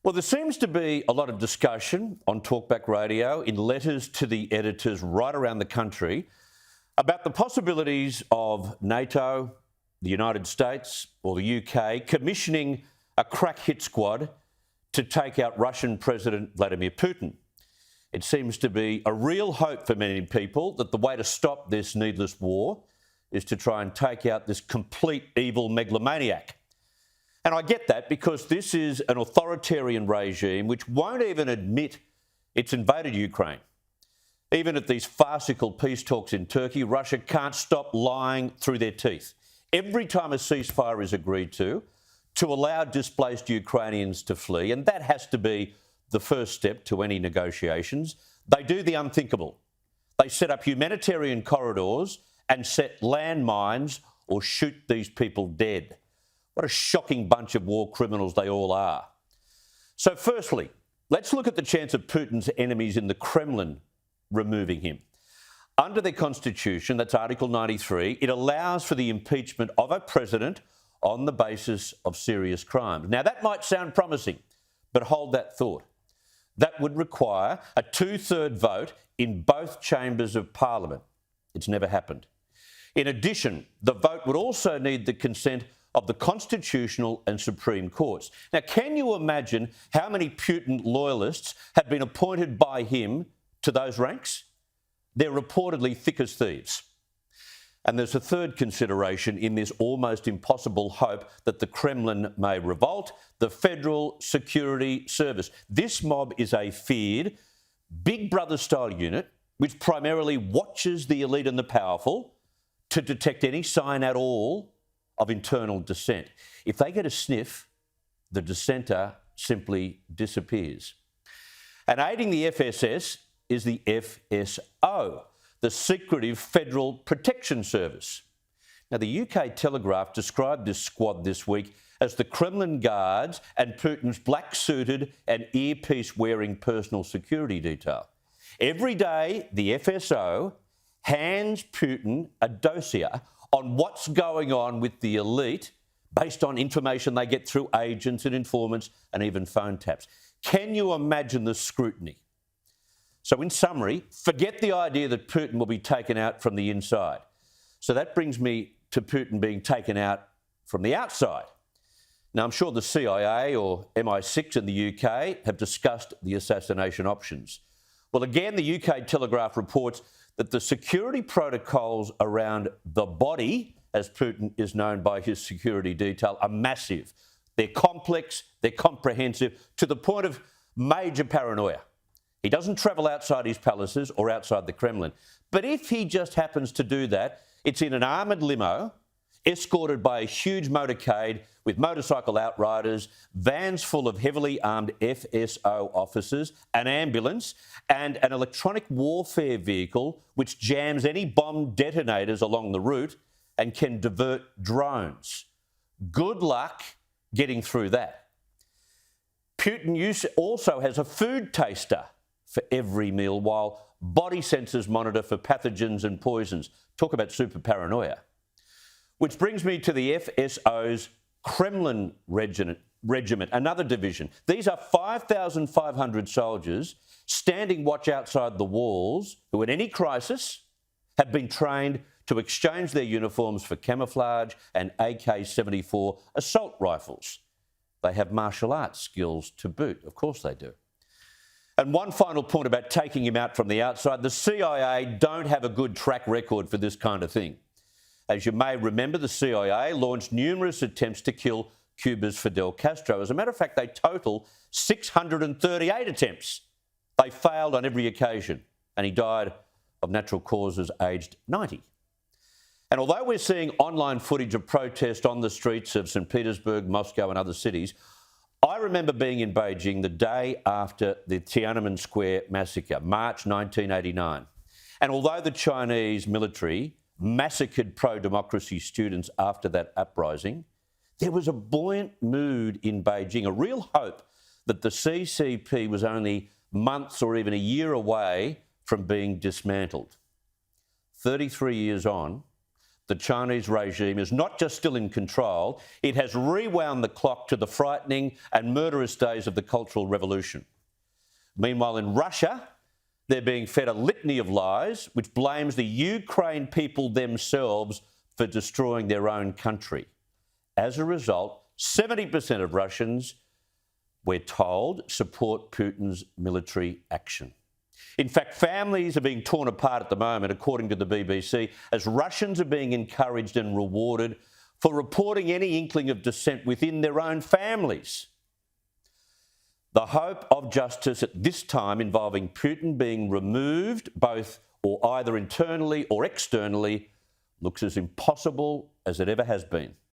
Well, there seems to be a lot of discussion on Talkback Radio in letters to the editors right around the country about the possibilities of NATO, the United States or the UK commissioning a crack hit squad to take out Russian President Vladimir Putin. It seems to be a real hope for many people that the way to stop this needless war is to try and take out this complete evil megalomaniac. And I get that because this is an authoritarian regime which won't even admit it's invaded Ukraine. Even at these farcical peace talks in Turkey, Russia can't stop lying through their teeth. Every time a ceasefire is agreed to allow displaced Ukrainians to flee, and that has to be the first step to any negotiations, they do the unthinkable. They set up humanitarian corridors and set landmines or shoot these people dead. What a shocking bunch of war criminals they all are. So firstly, let's look at the chance of Putin's enemies in the Kremlin removing him. Under their constitution, that's Article 93, it allows for the impeachment of a president on the basis of serious crimes. Now, that might sound promising, but hold that thought. That would require a two-third vote in both chambers of Parliament. It's never happened. In addition, the vote would also need the consent of the Constitutional and Supreme Courts. Now, can you imagine how many Putin loyalists have been appointed by him to those ranks? They're reportedly thick as thieves. And there's a third consideration in this almost impossible hope that the Kremlin may revolt: the Federal Security Service. This mob is a feared, Big Brother-style unit which primarily watches the elite and the powerful to detect any sign at all of internal dissent. If they get a sniff, the dissenter simply disappears. And aiding the FSS is the FSO, the secretive Federal Protection Service. Now, the UK Telegraph described this squad this week as the Kremlin guards and Putin's black-suited and earpiece-wearing personal security detail. Every day, the FSO hands Putin a dossier on what's going on with the elite based on information they get through agents and informants and even phone taps. Can you imagine the scrutiny? So in summary, forget the idea that Putin will be taken out from the inside. So that brings me to Putin being taken out from the outside. Now, I'm sure the CIA or MI6 in the UK have discussed the assassination options. Well, again, the UK Telegraph reports that the security protocols around the body, as Putin is known by his security detail, are massive. They're complex, they're comprehensive, to the point of major paranoia. He doesn't travel outside his palaces or outside the Kremlin. But if he just happens to do that, it's in an armoured limo, escorted by a huge motorcade with motorcycle outriders, vans full of heavily armed FSO officers, an ambulance, and an electronic warfare vehicle which jams any bomb detonators along the route and can divert drones. Good luck getting through that. Putin also has a food taster for every meal, while body sensors monitor for pathogens and poisons. Talk about super paranoia. Which brings me to the FSO's Kremlin Regiment, another division. These are 5,500 soldiers standing watch outside the walls who, in any crisis, have been trained to exchange their uniforms for camouflage and AK-74 assault rifles. They have martial arts skills to boot. Of course they do. And one final point about taking him out from the outside: the CIA don't have a good track record for this kind of thing. As you may remember, the CIA launched numerous attempts to kill Cuba's Fidel Castro. As a matter of fact, they total 638 attempts. They failed on every occasion, and he died of natural causes aged 90. And although we're seeing online footage of protest on the streets of St. Petersburg, Moscow and other cities, I remember being in Beijing the day after the Tiananmen Square massacre, March 1989. And although the Chinese military massacred pro-democracy students after that uprising, there was a buoyant mood in Beijing, a real hope that the CCP was only months or even a year away from being dismantled. 33 years on, the Chinese regime is not just still in control, it has rewound the clock to the frightening and murderous days of the Cultural Revolution. Meanwhile, in Russia, they're being fed a litany of lies which blames the Ukraine people themselves for destroying their own country. As a result, 70% of Russians, we're told, support Putin's military action. In fact, families are being torn apart at the moment, according to the BBC, as Russians are being encouraged and rewarded for reporting any inkling of dissent within their own families. The hope of justice at this time involving Putin being removed, both or either internally or externally, looks as impossible as it ever has been.